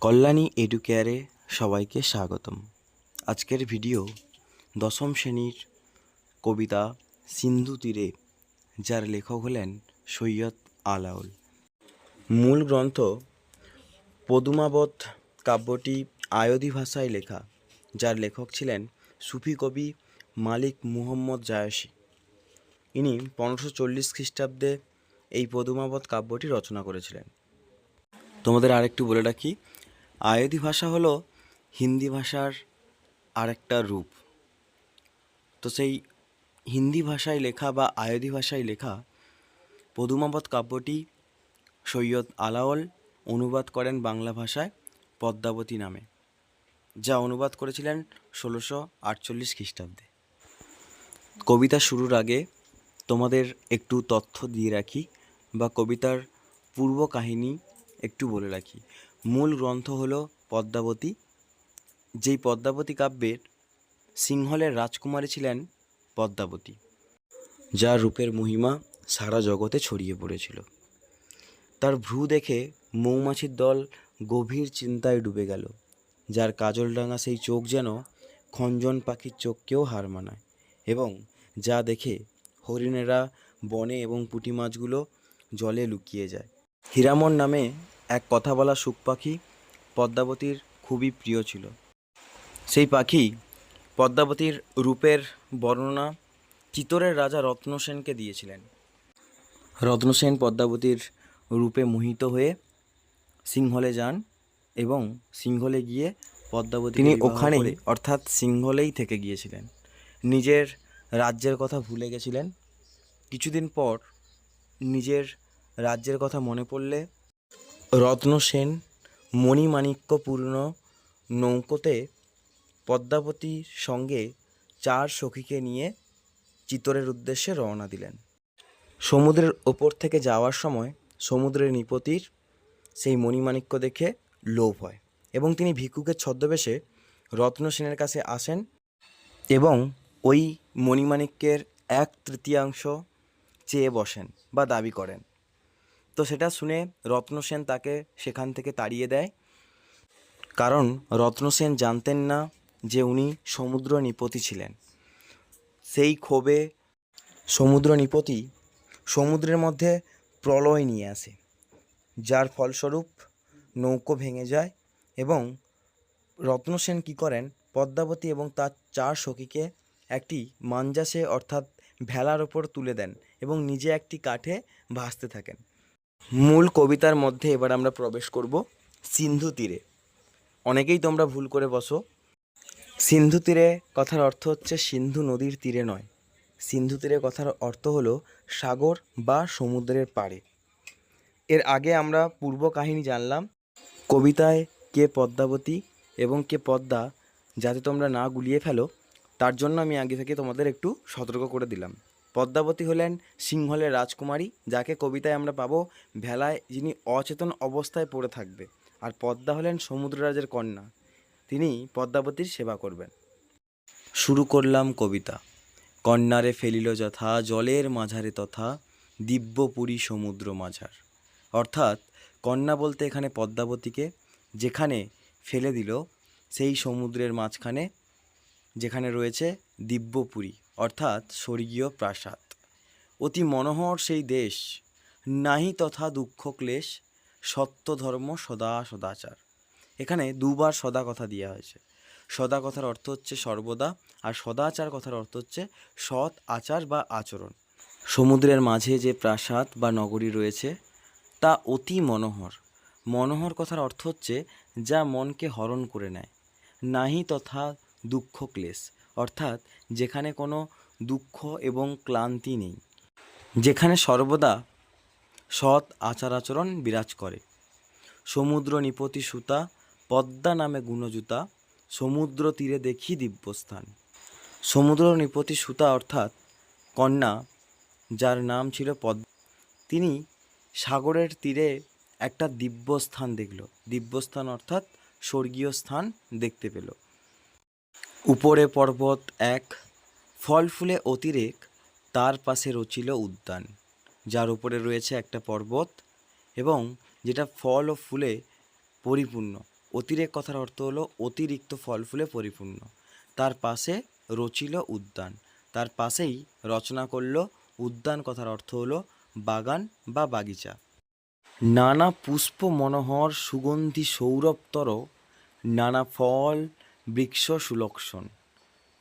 কল্যাণী এডুকেয়ারে সবাইকে স্বাগতম। আজকের ভিডিও দশম শ্রেণীর কবিতা সিন্ধু তীরে, যার লেখক হলেন সৈয়দ আলাওল। মূল গ্রন্থ পদুমাবত কাব্যটি আয়দি ভাষায় লেখা, যার লেখক ছিলেন সুফি কবি মালিক মুহম্মদ জায়সী। ইনি 1540 খ্রিস্টাব্দে এই পদুমাবত কাব্যটি রচনা করেছিলেন। তোমাদের আরেকটু বলে রাখি, আয়দি ভাষা হলো হিন্দি ভাষার আরেকটা রূপ। তো সেই হিন্দি ভাষায় লেখা বা আয়দি ভাষায় লেখা পদুমাবত কাব্যটি সৈয়দ আলাওল অনুবাদ করেন বাংলা ভাষায় পদ্মাবতী নামে, যা অনুবাদ করেছিলেন 1648 খ্রিস্টাব্দে। কবিতা শুরুর আগে তোমাদের একটু তথ্য দিয়ে রাখি বা কবিতার পূর্ব কাহিনী একটু বলে রাখি। মূল গ্রন্থ হলো পদ্মাবতী। যেই পদ্মাবতী কাব্যের সিংহলের রাজকুমারী ছিলেন পদ্মাবতী, যার রূপের মহিমা সারা জগতে ছড়িয়ে পড়েছিল। তার ভ্রু দেখে মৌমাছির দল গভীর চিন্তায় ডুবে গেল, যার কাজলডাঙা সেই চোখ যেন খঞ্জন পাখির চোখকেও হার মানায়, এবং যা দেখে হরিণেরা বনে এবং পুঁটি মাছগুলো জলে লুকিয়ে যায়। হীরামন নামে এক কথা বলা শুক পাখি পদ্মাবতীর খুবই প্রিয় ছিল। সেই পাখি পদ্মাবতীর রূপের বর্ণনা চিতোরের রাজা রত্নসেনকে দিয়েছিলেন। রত্নসেন পদ্মাবতীর রূপে মোহিত হয়ে সিংহলে যান এবং সিংহলে গিয়ে পদ্মাবতী তিনি ওখানেই অর্থাৎ সিংহলেই থেকে গিয়েছিলেন। নিজের রাজ্যের কথা ভুলে গেছিলেন। কিছুদিন পর নিজের রাজ্যের কথা মনে পড়লে রত্নসেন মণিমাণিক্যপূর্ণ নৌকোতে পদ্মাবতীর সঙ্গে 4 সখীকে নিয়ে চিতোরের উদ্দেশ্যে রওনা দিলেন। সমুদ্রের ওপর থেকে যাওয়ার সময় সমুদ্রের নিপতির সেই মণিমাণিক্য দেখে লোভ হয় এবং তিনি ভিক্ষুকের ছদ্মবেশে রত্নসেনের কাছে আসেন এবং ওই মণিমাণিক্যের 1/3 চেয়ে বসেন বা দাবি করেন। তো সেটা শুনে রত্নসেন তাকে সেখান থেকে তাড়িয়ে দেয়, কারণ রত্নসেন জানতেন না যে উনি সমুদ্র নিপতি ছিলেন। সেই ক্ষোভে সমুদ্র নিপতি সমুদ্রের মধ্যে প্রলয় নিয়ে আসে, যার ফলস্বরূপ নৌকো ভেঙে যায় এবং রত্নসেন কী করেন, পদ্মাবতী এবং তার 4 সখীকে একটি মাঞ্জাসে অর্থাৎ ভেলার ওপর তুলে দেন এবং নিজে একটি কাঠে ভাসতে থাকেন। মূল কবিতার মধ্যে এবার আমরা প্রবেশ করব সিন্ধু তীরে। অনেকেই তোমরা ভুল করে বসো। সিন্ধু তীরে কথার অর্থ হচ্ছে সিন্ধু নদীর তীরে নয়। সিন্ধু তীরে কথার অর্থ হলো সাগর বা সমুদ্রের পাড়ে। এর আগে আমরা পূর্ব কাহিনী জানলাম। কবিতায় কে পদ্মাবতী এবং কে পদ্মা যাতে তোমরা না গুলিয়ে ফেলো, তার জন্য আমি আগে থেকে তোমাদের একটু সতর্ক করে দিলাম। পদ্মাবতী হলেন সিংহলের রাজকুমারী, যাকে কবিতায় আমরা পাবো ভেলায় যিনি অচেতন অবস্থায় পড়ে থাকবে। আর পদ্মা হলেন সমুদ্ররাজের কন্যা, তিনি পদ্মাবতীর সেবা করবেন। শুরু করলাম কবিতা। কন্যারে ফেলিল যথা জলের মাঝারে তথা দিব্যপুরী সমুদ্র মাঝার। অর্থাৎ কন্যা বলতে এখানে পদ্মাবতীকে যেখানে ফেলে দিল সেই সমুদ্রের মাঝখানে, যেখানে রয়েছে দিব্যপুরী অর্থাৎ স্বর্গীয় প্রাসাদ। অতি মনোহর সেই দেশ, নাহি তথা দুঃখ ক্লেশ, সত্য ধর্ম সদা সদাচার। এখানে দুবার সদা কথা দেওয়া হয়েছে। সদা কথার অর্থ হচ্ছে সর্বদা, আর সদাচার কথার অর্থ হচ্ছে সৎ আচার বা আচরণ। সমুদ্রের মাঝে যে প্রাসাদ বা নগরী রয়েছে তা অতি মনোহর। মনোহর কথার অর্থ হচ্ছে যা মনকে হরণ করে নেয়। নাহি তথা দুঃখ ক্লেশ অর্থাৎ যেখানে কোনো দুঃখ এবং ক্লান্তি নেই, যেখানে সর্বদা সৎ আচার আচরণ বিরাজ করে। সমুদ্র নিপতি সুতা, পদ্মা নামে গুণজুতা, সমুদ্র তীরে দেখি দিব্যস্থান। সমুদ্র নিপতি সুতা অর্থাৎ কন্যা, যার নাম ছিল পদ্মা, তিনি সাগরের তীরে একটা দিব্যস্থান দেখল। দিব্যস্থান অর্থাৎ স্বর্গীয় স্থান দেখতে পেল। উপরে পর্বত এক, ফল ফুলে অতিরেক, তার পাশে রচিল উদ্যান। যার উপরে রয়েছে একটা পর্বত এবং যেটা ফল ও ফুলে পরিপূর্ণ, অতিরেক কথার অর্থ হলো অতিরিক্ত ফল ফুলে পরিপূর্ণ। তার পাশে রচিল উদ্যান, তার পাশেই রচনা করল উদ্যান কথার অর্থ হলো বাগান বা বাগিচা। নানা পুষ্প মনোহর সুগন্ধি সৌরভতর, নানা ফল বৃক্ষ সুলক্ষণ।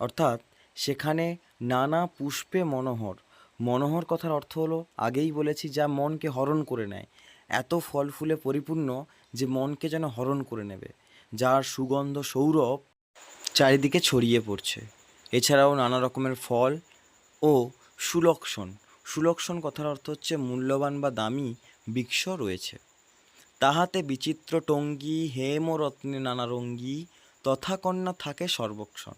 অর্থাৎ সেখানে নানা পুষ্পে মনোহর, মনোহর কথার অর্থ হলো আগেই বলেছি যা মনকে হরণ করে নেয়, এত ফল ফুলে পরিপূর্ণ যে মনকে যেন হরণ করে নেবে, যার সুগন্ধ সৌরভ চারিদিকে ছড়িয়ে পড়ছে। এছাড়াও নানা রকমের ফল ও সুলক্ষণ, সুলক্ষণ কথার অর্থ হচ্ছে মূল্যবান বা দামি বৃক্ষ রয়েছে। তাহাতে বিচিত্র টঙ্গী হেমরত্নে নানা রঙ্গী, তথা কন্যা থাকে সর্বক্ষণ।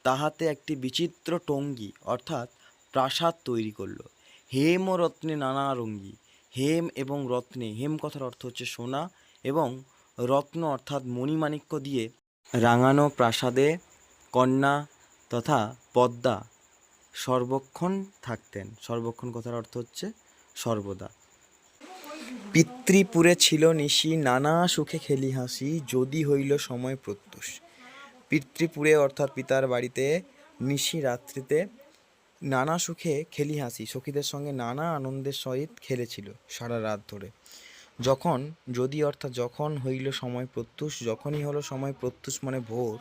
তাহাতে একটি বিচিত্র টঙ্গী অর্থাৎ প্রাসাদ তৈরি করলো, হেমরত্নে নানা রঙ্গী, হেম এবং রত্নে, হেম কথার অর্থ হচ্ছে সোনা এবং রত্ন অর্থাৎ মণিমাণিক্য দিয়ে রাঙানো প্রাসাদে কন্যা তথা পদ্মা সর্বক্ষণ থাকতেন। সর্বক্ষণ কথার অর্থ হচ্ছে সর্বদা। পিতৃপুরে ছিল নিশি নানা সুখে খেলি হাসি, যদি হইল সময় প্রত্যুষ। পিতৃপুরে অর্থাৎ পিতার বাড়িতে নিশি রাত্রিতে নানা সুখে খেলি হাসি, সখীদের সঙ্গে নানা আনন্দের সহিত খেলেছিল সারা রাত ধরে। যখন, যদি অর্থাৎ যখন হইল সময় প্রত্যুষ, যখনই হলো সময় প্রত্যুষ মানে ভোর,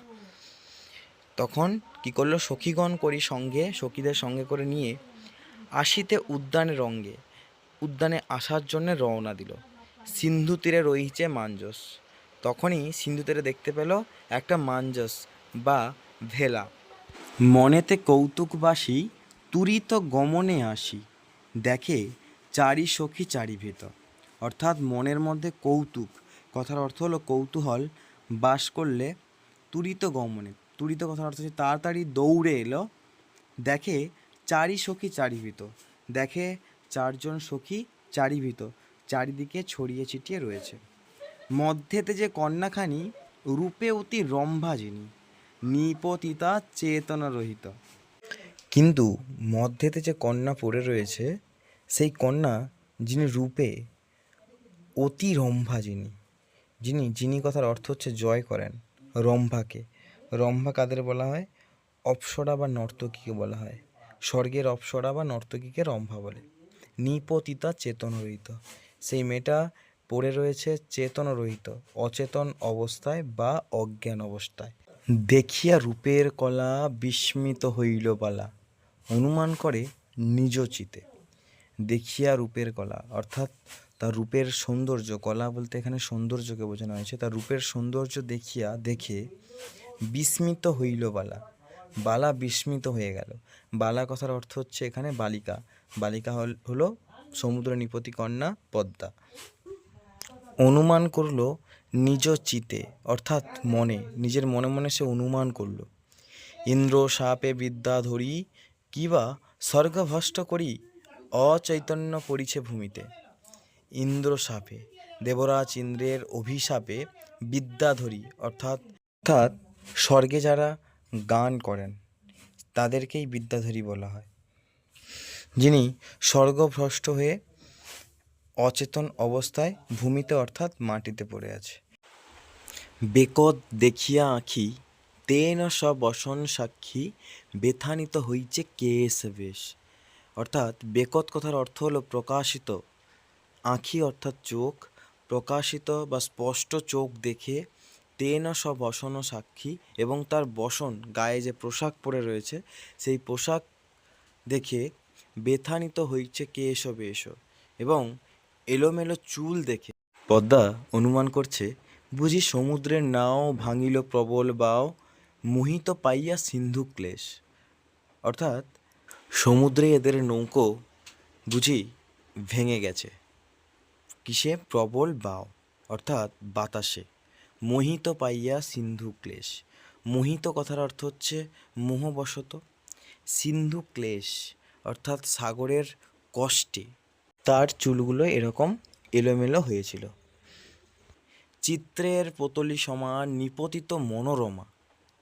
তখন কি করলো সখীগণ করি সঙ্গে, সখীদের সঙ্গে করে নিয়ে আসিতে উদ্যানে রঙ্গে, উদ্যানে আসার জন্য রওনা দিল। সিন্ধু তীরে রহিছে মাঞ্জস, তখনই সিন্ধু তীরে দেখতে পেল একটা মাঞ্জস বা ভেলা। মনেতে কৌতুকবাসী তুরিত গমনে আসি, দেখে চারি সখী চারি ভেত। অর্থাৎ মনের মধ্যে কৌতুক কথার অর্থ হলো কৌতূহল বাস করলে তুরিত গমনে, তুরিত কথার অর্থ হচ্ছে তাড়াতাড়ি দৌড়ে এলো, দেখে চারি সখী চারিভূত, দেখে চারজন সখী চারিভূত, চারিদিকে ছড়িয়ে ছিটিয়ে রয়েছে। মধ্যেতে যে কন্যাখানি রূপে অতি রম্ভা যিনি, নিপতিতা চেতন রহিত। কিন্তু মধ্যেতে যে কন্যা পড়ে রয়েছে সেই কন্যা যিনি রূপে অতি রম্ভা যিনি, যিনি, যিনি কথার অর্থ হচ্ছে জয় করেন রম্ভাকে। রম্ভা কাদের বলা হয়? অপ্সরা বা নর্তকীকে বলা হয়। স্বর্গের অপ্সরা বা নর্তকীকে রম্ভা বলে। নিপতিতা চেতন রহিত, সেই মেয়েটা পড়ে রয়েছে চেতন রহিত, অচেতন অবস্থায় বা অজ্ঞান অবস্থায়। দেখিয়া রূপের কলা বিস্মিত হইল বালা, অনুমান করে নিজ চিতে। দেখিয়া রূপের কলা অর্থাৎ তার রূপের সৌন্দর্য, কলা বলতে এখানে সৌন্দর্যকে বোঝানো হয়েছে, তার রূপের সৌন্দর্য দেখিয়া দেখে বিস্মিত হইল বালা, বালা বিস্মিত হয়ে গেল। বালা কথার অর্থ হচ্ছে এখানে বালিকা, বালিকা হলো সমুদ্র নিপতি কন্যা পদ্মা। অনুমান করলো নিজ চিতে অর্থাৎ মনে, নিজের মনে মনে সে অনুমান করলো। ইন্দ্র শাপে বিদ্যা ধরি, কিবা স্বর্গভ্রষ্ট করি, অচৈতন্য পড়িছে ভূমিতে। ইন্দ্র শাপে, দেবরাজ ইন্দ্রের অভিশাপে বিদ্যাধরী অর্থাৎ অর্থাৎ স্বর্গে যারা গান করেন তাদেরকেই বিদ্যাধরী বলা হয়, যিনি স্বর্গভ্রষ্ট হয়ে অচেতন অবস্থায় ভূমিতে অর্থাৎ মাটিতে পড়ে আছে। বেকত দেখিয়া আঁখি তেন সবসন সাক্ষী, বেথানিত হইছে কেশ বেশ। অর্থাৎ বেকত কথার অর্থ হলো প্রকাশিত, আঁখি অর্থাৎ চোখ, প্রকাশিত বা স্পষ্ট চোখ দেখে তেন সবসন সাক্ষী এবং তার বসন গায়ে যে পোশাক পরে রয়েছে সেই পোশাক দেখে বেথানিত হইছে কেশ বেশ এবং এলোমেলো চুল দেখে পদ্মা অনুমান করছে বুঝি সমুদ্রের নাও ভাঙিল প্রবল বাও, মোহিত পাইয়া সিন্ধু ক্লেশ। অর্থাৎ সমুদ্রে এদের নৌকো বুঝি ভেঙে গেছে, কিসে? প্রবল বাও অর্থাৎ বাতাসে। মোহিত পাইয়া সিন্ধু ক্লেশ, মোহিত কথার অর্থ হচ্ছে মোহবশত, সিন্ধু ক্লেশ অর্থাৎ সাগরের কষ্টে তার চুলগুলো এরকম এলোমেলো হয়েছিল। চিত্রের পুতলি সমান নিপতিত মনোরমা,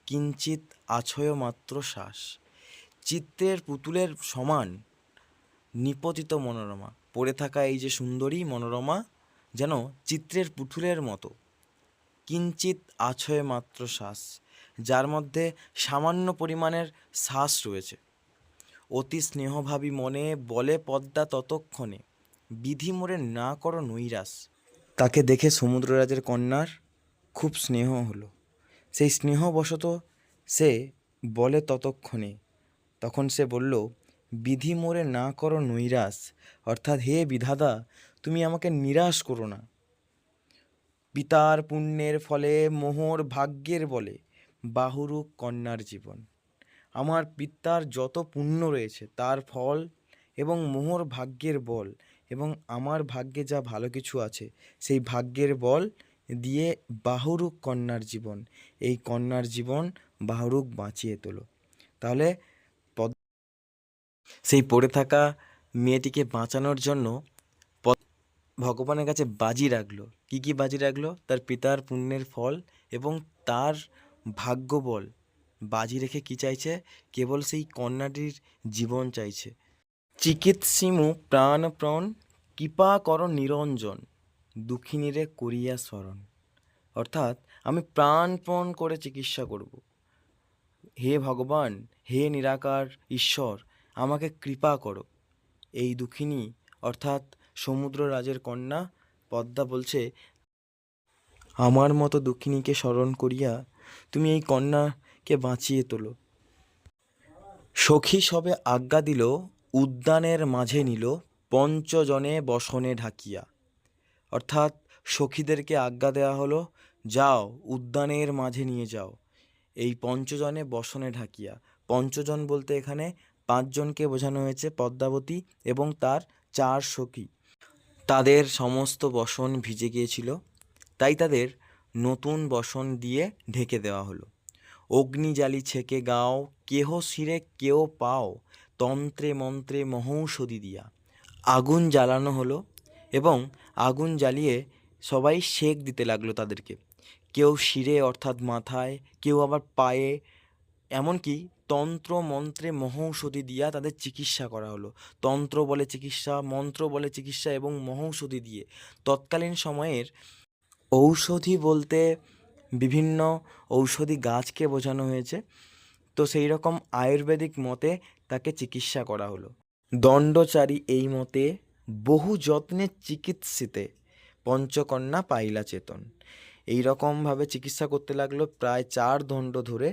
কিঞ্চিত আছয় মাত্র শ্বাস। চিত্রের পুতুলের সমান নিপতিত মনোরমা, পড়ে থাকা এই যে সুন্দরী মনোরমা যেন চিত্রের পুতুলের মতো, কিঞ্চিত আছয়ে মাত্র শ্বাস, যার মধ্যে সামান্য পরিমাণের শ্বাস রয়েছে। অতি স্নেহভাবী মনে বলে পদ্মা ততক্ষণে, বিধি মোরে না করো নৈরাশ। তাকে দেখে সমুদ্ররাজের কন্যার খুব স্নেহ হলো। সেই স্নেহবশত সে বলে ততক্ষণে, তখন সে বলল, বিধি মোরে না করো নৈরাশ, অর্থাৎ হে বিধাতা, তুমি আমাকে নিরাশ করো না। পিতার পুণ্যের ফলে মোহর ভাগ্যের বলে বাহুরূপ কন্যার জীবন। আমার পিতার যত পুণ্য রয়েছে তার ফল এবং মোহর ভাগ্যের বল, এবং আমার ভাগ্যে যা ভালো কিছু আছে সেই ভাগ্যের বল দিয়ে বাহুরূপ কন্যার জীবন, এই কন্যার জীবন বাহুরূপ বাঁচিয়ে তোলো। তাহলে সেই পড়ে থাকা মেয়েটিকে বাঁচানোর জন্য ভগবানের কাছে বাজি রাখলো। কি কি বাজি রাখলো? তার পিতার পুণ্যের ফল এবং তার ভাগ্য বল বাজি রেখে কি চাইছে? কেবল সেই কন্যাটির জীবন চাইছে। চিকিৎসিমু প্রাণপ্রণ কৃপা কর নিরঞ্জন, দুঃখিনীরে করিয়া স্মরণ। অর্থাৎ আমি প্রাণপণ করে চিকিৎসা করব। হে ভগবান, হে নিরাকার ঈশ্বর, আমাকে কৃপা করো। এই দুঃখিনী অর্থাৎ সমুদ্র রাজের কন্যা পদ্মা বলছে, আমার মতো দুঃখিনীকে স্মরণ করিয়া তুমি এই কন্যাকে বাঁচিয়ে তোলো। সখী সবে আজ্ঞা দিল, উদ্যানের মাঝে নিল পঞ্চজনে বসনে ঢাকিয়া। অর্থাৎ সখীদেরকে আজ্ঞা দেওয়া হলো, যাও উদ্যানের মাঝে নিয়ে যাও এই পঞ্চজনে বসনে ঢাকিয়া। পঞ্চজন বলতে এখানে 5 জনকে বোঝানো হয়েছে, পদ্মাবতী এবং তার 4 সখী। তাদের সমস্ত বসন ভিজে গিয়েছিল, তাই তাদের নতুন বসন দিয়ে ঢেকে দেওয়া হলো। অগ্নি জালি ছেকে গাও, কেহ শিরে কেউ পাও, তন্ত্রে মন্ত্রে মহৌষধি দিয়া। আগুন জ্বালানো হলো এবং আগুন জ্বালিয়ে সবাই সেক দিতে লাগলো তাদেরকে। কেউ শিরে অর্থাৎ মাথায়, কেউ আবার পায়ে, এমনকি তন্ত্র মন্ত্রে মহৌষধি দিয়া তাদের চিকিৎসা করা হলো। তন্ত্র বলে চিকিৎসা, মন্ত্র বলে চিকিৎসা এবং মহৌষধি দিয়ে। তৎকালীন সময়ের ঔষধি বলতে বিভিন্ন ঔষধি গাছকে বোঝানো হয়েছে, তো সেই রকম আয়ুর্বেদিক মতে তাকে চিকিৎসা করা হলো। দণ্ডচারী এই মতে বহু যত্নে চিকিৎসিতে, পঞ্চকন্যা পাইলা চেতন। এই রকমভাবে চিকিৎসা করতে লাগলো প্রায় 4 দণ্ড ধরে,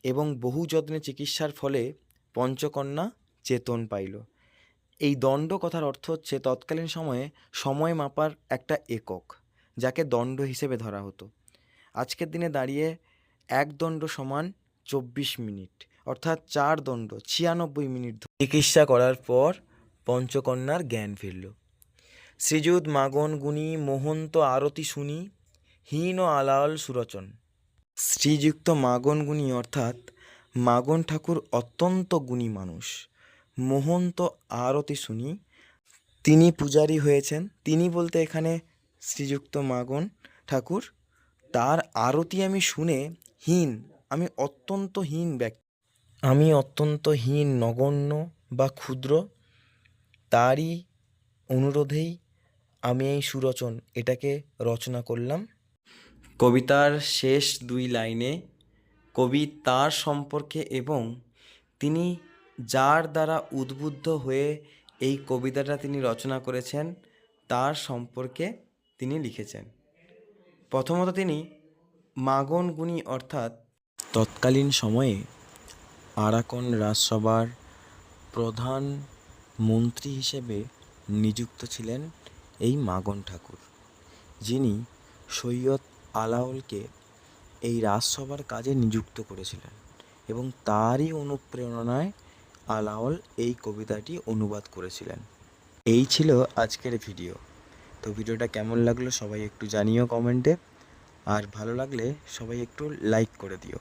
এবং বহু যত্নে চিকিৎসার ফলে পঞ্চকন্যা চেতন পাইল। এই দণ্ড কথার অর্থ হচ্ছে তৎকালীন সময়ে সময় মাপার একটা একক, যাকে দণ্ড হিসেবে ধরা হতো। আজকের দিনে দাঁড়িয়ে 1 দণ্ড সমান 24 মিনিট, অর্থাৎ 4 দণ্ড 96 মিনিট চিকিৎসা করার পর পঞ্চকন্যার জ্ঞান ফিরল। শ্রীযুত মাগন গুণী মোহন্ত আরতি শুনি, হীন আলাল সুরচন। শ্রীযুক্ত মাগন গুণী অর্থাৎ মাগন ঠাকুর অত্যন্ত গুণী মানুষ। মোহন্ত আরতি শুনি, তিনি পূজারী হয়েছেন। তিনি বলতে এখানে শ্রীযুক্ত মাগন ঠাকুর, তার আরতি আমি শুনে হীন, আমি অত্যন্ত হীন ব্যক্তি, আমি অত্যন্ত হীন, নগণ্য বা ক্ষুদ্র, তারই অনুরোধেই আমি এই সুরচন এটাকে রচনা করলাম। কবিতার শেষ 2 লাইনে কবি তার সম্পর্কে এবং তিনি যার দ্বারা উদ্বুদ্ধ হয়ে এই কবিতাটা তিনি রচনা করেছেন তার সম্পর্কে তিনি লিখেছেন। প্রথমত তিনি মাগন গুণী অর্থাৎ তৎকালীন সময়ে আরাকন রাজসভার প্রধান মন্ত্রী হিসেবে নিযুক্ত ছিলেন এই মাগন ঠাকুর, যিনি সৈয়দ আলাওলকে এই রাজসভার কাজে নিযুক্ত করেছিলেন, এবং তারই অনুপ্রেরণায় আলাওল এই কবিতাটি অনুবাদ করেছিলেন। এই ছিল আজকের ভিডিও। তো ভিডিওটা কেমন লাগলো সবাই একটু জানিও কমেন্টে, আর ভালো লাগলে সবাই একটু লাইক করে দিও।